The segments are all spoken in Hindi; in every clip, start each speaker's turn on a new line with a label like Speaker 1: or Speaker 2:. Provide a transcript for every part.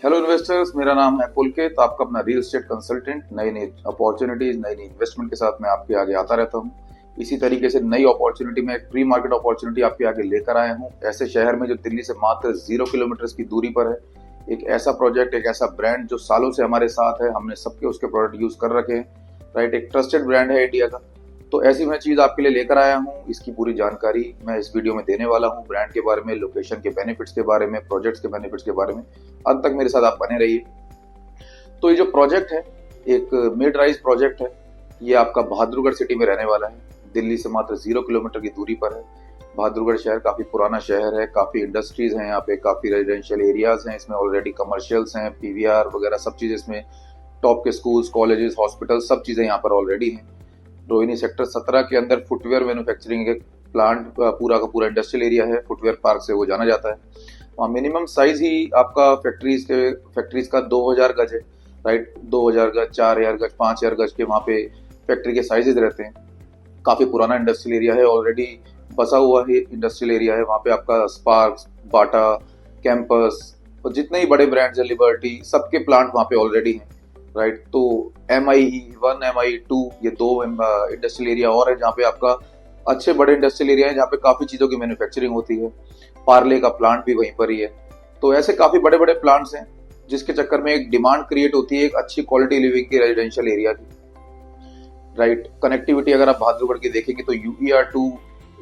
Speaker 1: हेलो इन्वेस्टर्स, मेरा नाम है पुलकित, आपका अपना रियल एस्टेट कंसल्टेंट। नई नई अपॉर्चुनिटीज, नई नई इन्वेस्टमेंट के साथ मैं आपके आगे आता रहता हूँ। इसी तरीके से नई अपॉर्चुनिटी में एक प्री मार्केट अपॉर्चुनिटी आपके आगे लेकर आया हूँ, ऐसे शहर में जो दिल्ली से मात्र 0 किलोमीटर की दूरी पर है। एक ऐसा प्रोजेक्ट, एक ऐसा ब्रांड जो सालों से हमारे साथ है, हमने सबके उसके प्रोडक्ट यूज कर रखे हैं। राइट, एक ट्रस्टेड ब्रांड है इंडिया का। तो ऐसी मैं चीज आपके लिए लेकर आया हूँ। इसकी पूरी जानकारी मैं इस वीडियो में देने वाला हूँ, ब्रांड के बारे में, लोकेशन के बेनिफिट्स के बारे में, प्रोजेक्ट्स के बेनिफिट्स के बारे में। अंत तक मेरे साथ आप बने रहिए। तो ये जो प्रोजेक्ट है, एक मिड राइज प्रोजेक्ट है। ये आपका बहादुरगढ़ सिटी में रहने वाला है। दिल्ली से मात्र 0 किलोमीटर की दूरी पर है। बहादुरगढ़ शहर काफी पुराना शहर है, काफी इंडस्ट्रीज हैं यहाँ पे, काफी रेजिडेंशियल एरियाज हैं इसमें, ऑलरेडी कमर्शियल्स हैं, पीवीआर वगैरह सब चीजें इसमें, टॉप के स्कूल्स, कॉलेजेस, हॉस्पिटल, सब चीजें यहाँ पर ऑलरेडी हैं। रोहिणी सेक्टर 17 के अंदर फुटवेयर मैन्युफैक्चरिंग एक प्लांट, पूरा का पूरा इंडस्ट्रियल एरिया है, फुटवेयर पार्क से वो जाना जाता है। वहाँ मिनिमम साइज ही आपका फैक्ट्रीज का 2000 गज है। राइट, 2000 गज, 4000 गज, 5000 गज के वहाँ पे फैक्ट्री के साइजेस रहते हैं। काफी पुराना इंडस्ट्रियल एरिया है, ऑलरेडी बसा हुआ है इंडस्ट्रियल एरिया है। वहाँ पे आपका स्पार्क्स, बाटा, कैंपस और जितने ही बड़े ब्रांड्स हैं, लिबर्टी, सबके प्लांट वहाँ पे ऑलरेडी हैं। राइट, तो MIE1, MIE2, ये दो इंडस्ट्रियल एरिया और है जहाँ पे आपका अच्छे बड़े इंडस्ट्रियल एरिया है, जहाँ पे काफी चीजों की मैन्युफैक्चरिंग होती है। पार्ले का प्लांट भी वहीं पर ही है। तो ऐसे काफी बड़े बड़े प्लांट्स हैं जिसके चक्कर में एक डिमांड क्रिएट होती है एक अच्छी क्वालिटी लिविंग की, रेजिडेंशियल एरिया की। राइट, कनेक्टिविटी अगर आप बहादुरगढ़ की देखेंगे तो UER2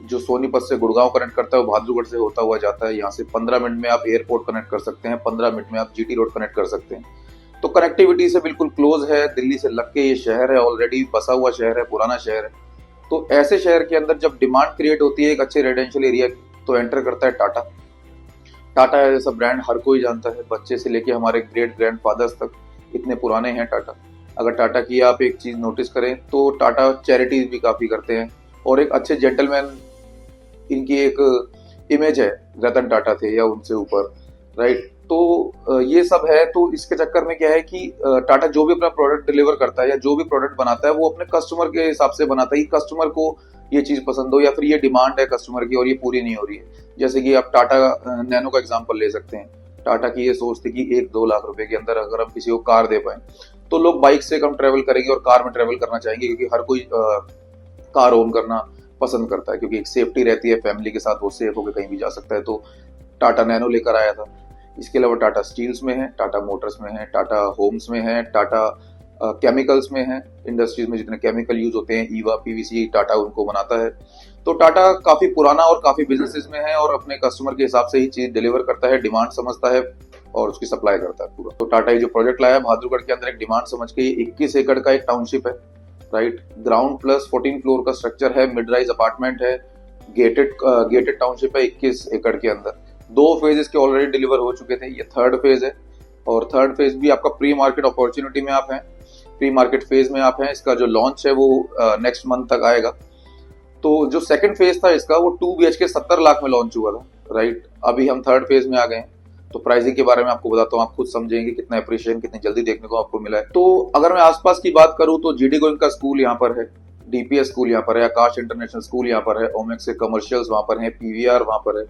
Speaker 1: जो सोनीपत से गुड़गांव कनेक्ट करता है वो बहादुरगढ़ से होता हुआ जाता है। यहाँ से 15 मिनट में आप एयरपोर्ट कनेक्ट कर सकते हैं, 15 मिनट में आप GT रोड कनेक्ट कर सकते हैं। तो कनेक्टिविटी से बिल्कुल क्लोज है, दिल्ली से लग के ये शहर है, ऑलरेडी बसा हुआ शहर है, पुराना शहर है। तो ऐसे शहर के अंदर जब डिमांड क्रिएट होती है एक अच्छे रेजिडेंशियल एरिया की, तो एंटर करता है टाटा। टाटा जैसा ब्रांड हर कोई जानता है, बच्चे से लेके हमारे ग्रेट ग्रैंडफादर्स तक, इतने पुराने हैं टाटा। अगर टाटा की आप एक चीज नोटिस करें तो टाटा चैरिटीज भी काफी करते हैं, और एक अच्छे जेंटलमैन इनकी एक इमेज है, रतन टाटा थे या उनसे ऊपर। राइट, तो ये सब है। तो इसके चक्कर में क्या है कि टाटा जो भी अपना प्रोडक्ट डिलीवर करता है या जो भी प्रोडक्ट बनाता है वो अपने कस्टमर के हिसाब से बनाता है कि कस्टमर को ये चीज पसंद हो, या फिर ये डिमांड है कस्टमर की और ये पूरी नहीं हो रही है। जैसे कि आप टाटा नैनो का एग्जांपल ले सकते हैं। टाटा की ये सोच थी कि 1-2 लाख रुपए के अंदर अगर हम किसी को कार दे पाए तो लोग बाइक से कम ट्रेवल करेंगे और कार में ट्रेवल करना चाहेंगे, क्योंकि हर कोई कार ओन करना पसंद करता है, क्योंकि एक सेफ्टी रहती है, फैमिली के साथ वो सेफ होकर कहीं भी जा सकता है। तो टाटा नैनो लेकर आया था। इसके अलावा टाटा स्टील्स में है, टाटा मोटर्स में है, टाटा होम्स में है, टाटा केमिकल्स में है। इंडस्ट्रीज में जितने केमिकल यूज होते हैं, ईवा, PVC, टाटा उनको बनाता है। तो टाटा काफी पुराना और काफी बिजनेसेस में है और अपने कस्टमर के हिसाब से ही चीज डिलीवर करता है, डिमांड समझता है और उसकी सप्लाई करता है पूरा। तो टाटा ये जो प्रोजेक्ट लाया बहादुरगढ़ के अंदर एक डिमांड समझ के, 21 एकड़ का एक टाउनशिप है। राइट, ग्राउंड प्लस 14 फ्लोर का स्ट्रक्चर है, मिड राइज अपार्टमेंट है, गेटेड टाउनशिप है 21 एकड़ के अंदर। 2 फेज इसके ऑलरेडी डिलीवर हो चुके थे, ये 3rd फेज है। और 3rd फेज भी आपका प्री मार्केट अपॉर्चुनिटी में आप हैं, प्री मार्केट फेज में आप हैं। इसका जो लॉन्च है वो नेक्स्ट मंथ तक आएगा। तो जो 2nd फेज था इसका, वो 2 BHK 70 लाख में लॉन्च हुआ था। राइट, अभी हम 3rd फेज में आ गए हैं। तो प्राइसिंग के बारे में आपको बताता हूँ, आप खुद समझेंगे कितना एप्रिशिएशन कितनी जल्दी देखने को आपको मिला है। तो अगर मैं आसपास की बात करूँ तो GD गोइंग का स्कूल यहाँ पर है, DPS स्कूल यहाँ पर है, आकाश इंटरनेशनल स्कूल यहाँ पर है, ओमेक्स के कमर्शियल्स वहाँ पर है, PVR वहाँ पर है।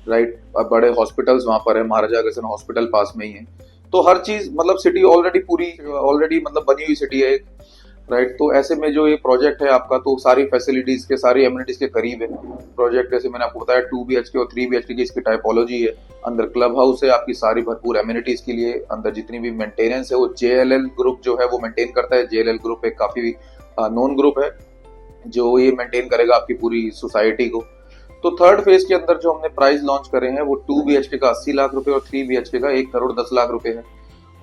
Speaker 1: राइट, बड़े हॉस्पिटल्स वहाँ पर है, महाराजा अग्रसेन हॉस्पिटल पास में ही है। तो हर चीज मतलब सिटी ऑलरेडी मतलब बनी हुई सिटी है। राइट, तो ऐसे में जो ये प्रोजेक्ट है आपका, तो सारी फैसिलिटीज के, सारी एमिनिटीज के करीब है प्रोजेक्ट। जैसे मैंने आपको बताया 2 BHK और 3 BHK की इसकी टाइपोलॉजी है। अंदर क्लब हाउस है आपकी, सारी भरपूर एमिनिटीज के लिए। अंदर जितनी भी मेंटेनेंस है वो JLL ग्रुप जो है वो मेंटेन करता है। JLL ग्रुप एक काफी नोन ग्रुप है जो ये मेंटेन करेगा आपकी पूरी सोसाइटी को। तो 3rd फेज के अंदर जो हमने प्राइस लॉन्च करे हैं वो 2 BHK का 80 लाख रुपए और 3 BHK का 1 करोड़ 10 लाख रुपए है,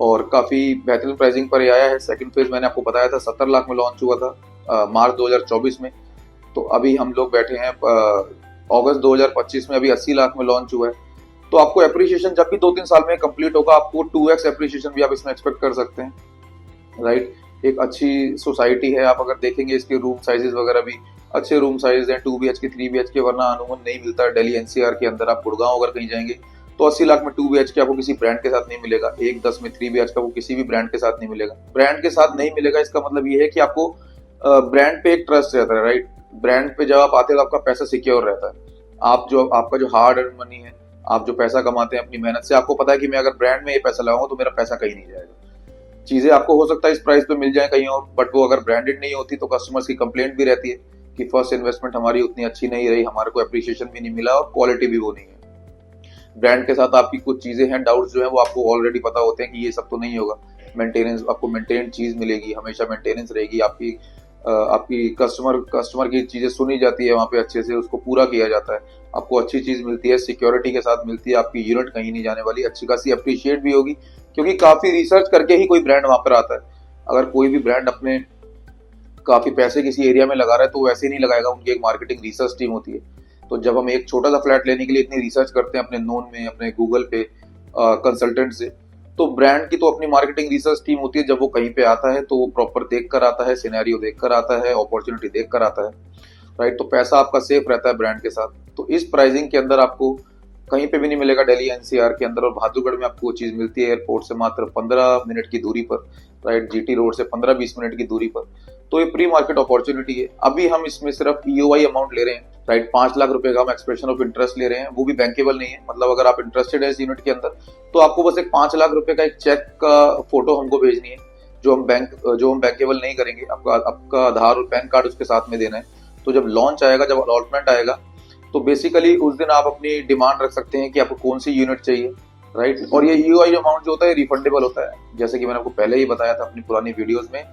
Speaker 1: और काफी बेहतरीन प्राइसिंग पर आया है। 2nd फेज मैंने आपको बताया था 70 लाख में लॉन्च हुआ था मार्च 2024 में। तो अभी हम लोग बैठे हैं अगस्त 2025 में, अभी 80 लाख में लॉन्च हुआ है। तो आपको एप्रिसिएशन जब भी 2-3 साल में कंप्लीट होगा, आपको 2x एप्रिसिएशन भी आप इसमें एक्सपेक्ट कर सकते हैं। राइट, एक अच्छी सोसाइटी है। आप अगर देखेंगे इसके रूम साइजेस वगैरह भी अच्छे रूम साइज हैं, 2 BHK 3 BHK वरना अनुमान नहीं मिलता है दिल्ली NCR के अंदर। आप गुड़गांव अगर कहीं जाएंगे तो 80 लाख में 2 BHK आपको किसी ब्रांड के साथ नहीं मिलेगा। 1-10 में 3 BHK आपको किसी भी ब्रांड के साथ नहीं मिलेगा। ब्रांड के साथ नहीं मिलेगा इसका मतलब ये है कि आपको ब्रांड पे एक ट्रस्ट रहता है। राइट, ब्रांड पे जब आप आते हैं तो आपका पैसा सिक्योर रहता है। आपका जो हार्ड अर्न मनी है आप जो पैसा कमाते हैं अपनी मेहनत से, आपको पता है कि मैं अगर ब्रांड में ये पैसा लगाऊंगा तो मेरा पैसा कहीं नहीं जाएगा। चीजें आपको हो सकता है इस प्राइस पे मिल जाए कहीं और, बट वो अगर ब्रांडेड नहीं होती तो कस्टमर्स की कंप्लेंट भी रहती है कि फर्स्ट इन्वेस्टमेंट हमारी उतनी अच्छी नहीं रही, हमारे को अप्रिशिएशन भी नहीं मिला और क्वालिटी भी वो नहीं है। ब्रांड के साथ आपकी कुछ चीजें हैं, डाउट्स जो है वो आपको ऑलरेडी पता होते हैं कि ये सब तो नहीं होगा। मेंटेनेंस, आपको मेंटेन चीज मिलेगी, हमेशा मेंटेनेंस रहेगी आपकी। आपकी कस्टमर की चीजें सुनी जाती है वहाँ पे, अच्छे से उसको पूरा किया जाता है, आपको अच्छी चीज मिलती है, सिक्योरिटी के साथ मिलती है, आपकी यूनिट कहीं नहीं जाने वाली, अच्छी खासी अप्रिशिएट भी होगी, क्योंकि काफी रिसर्च करके ही कोई ब्रांड वहां पर आता है। अगर कोई भी ब्रांड अपने काफी पैसे किसी एरिया में लगा रहा है तो वैसे ही नहीं लगाएगा, उनकी एक मार्केटिंग रिसर्च टीम होती है। तो जब हम एक छोटा सा फ्लैट लेने के लिए इतनी रिसर्च करते हैं अपने नोन में, अपने गूगल पे कंसल्टेंट से, तो ब्रांड की तो अपनी मार्केटिंग रिसर्च टीम होती है। जब वो कहीं पे आता है तो वो प्रॉपर देख कर आता है, सिनेरियो देख कर आता है, अपॉर्चुनिटी देख कर आता है, राइट। तो पैसा आपका सेफ रहता है ब्रांड के साथ। तो इस प्राइसिंग के अंदर आपको कहीं पे भी नहीं मिलेगा दिल्ली एनसीआर के अंदर, और बहादुरगढ़ में आपको वो चीज मिलती है एयरपोर्ट से मात्र 15 मिनट की दूरी पर, राइट, जीटी रोड से 15-20 मिनट की दूरी पर। तो ये प्री मार्केट अपॉर्चुनिटी है। अभी हम इसमें सिर्फ ईओआई अमाउंट ले रहे हैं, राइट, 5 लाख रुपए का हम एक्सप्रेशन ऑफ इंटरेस्ट ले रहे हैं, वो भी बैंकेबल नहीं है। मतलब अगर आप इंटरेस्टेड है इस यूनिट के अंदर तो आपको बस एक 5 लाख रुपए का एक चेक का फोटो हमको भेजनी है, जो हम बैंकेबल नहीं करेंगे। आपका आधार और पैन कार्ड उसके साथ में देना है। तो जब लॉन्च आएगा, जब अलॉटमेंट आएगा, तो बेसिकली उस दिन आप अपनी डिमांड रख सकते हैं कि आपको कौन सी यूनिट चाहिए, राइट। और ये ईओआई अमाउंट जो होता है रिफंडेबल होता है, जैसे कि मैंने आपको पहले ही बताया था अपनी पुरानी वीडियोस में।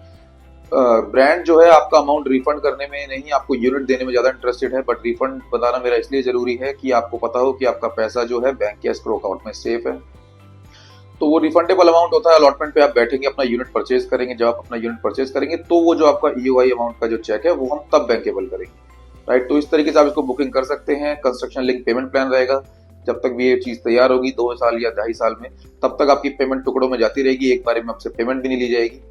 Speaker 1: ब्रांड जो है आपका अमाउंट रिफंड करने में नहीं, आपको यूनिट देने में ज्यादा इंटरेस्टेड है। बट रिफंड बताना मेरा इसलिए जरूरी है कि आपको पता हो कि आपका पैसा जो है बैंक के एस्क्रो अकाउंट में सेफ है। तो वो रिफंडेबल अमाउंट होता है। अलॉटमेंट पे आप बैठेंगे, अपना यूनिट परचेज करेंगे, जब आप अपना यूनिट परचेज करेंगे तो वो जो आपका ईओआई अमाउंट का जो चेक है वो हम तब बैंकेबल करेंगे, राइट। तो इस तरीके से आप इसको बुकिंग कर सकते हैं। कंस्ट्रक्शन लिंक पेमेंट प्लान रहेगा, जब तक भी ये चीज तैयार होगी 2 साल या 2.5 साल में, तब तक आपकी पेमेंट टुकड़ों में जाती रहेगी, एक बार में आपसे पेमेंट भी नहीं ली जाएगी।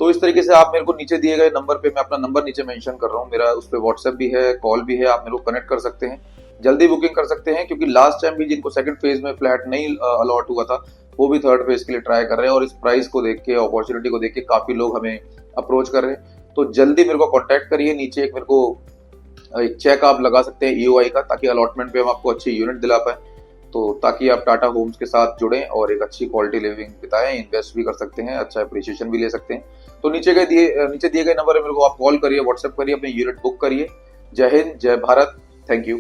Speaker 1: तो इस तरीके से आप मेरे को नीचे दिए गए नंबर पे, मैं अपना नंबर नीचे मेंशन कर रहा हूँ, मेरा उस पर व्हाट्सएप भी है, कॉल भी है, आप मेरे को कनेक्ट कर सकते हैं, जल्दी बुकिंग कर सकते हैं। क्योंकि लास्ट टाइम भी जिनको सेकंड फेज में फ्लैट नहीं अलॉट हुआ था वो भी थर्ड फेज के लिए ट्राई कर रहे हैं, और इस प्राइस को देख के, अपॉर्चुनिटी को देख के काफी लोग हमें अप्रोच कर रहे हैं। तो जल्दी मेरे को कॉन्टैक्ट करिए। नीचे एक मेरे को एक चेक आप लगा सकते हैं ईओआई का, ताकि अलॉटमेंट पे हम आपको अच्छी यूनिट दिला पाए, तो ताकि आप टाटा होम्स के साथ जुड़ें और एक अच्छी क्वालिटी लिविंग बिताएं, इन्वेस्ट भी कर सकते हैं, अच्छा अप्रिशिएशन भी ले सकते हैं। तो नीचे दिए गए नंबर है, मेरे को आप कॉल करिए, व्हाट्सएप करिए, अपनी यूनिट बुक करिए। जय हिंद, जय भारत, थैंक यू।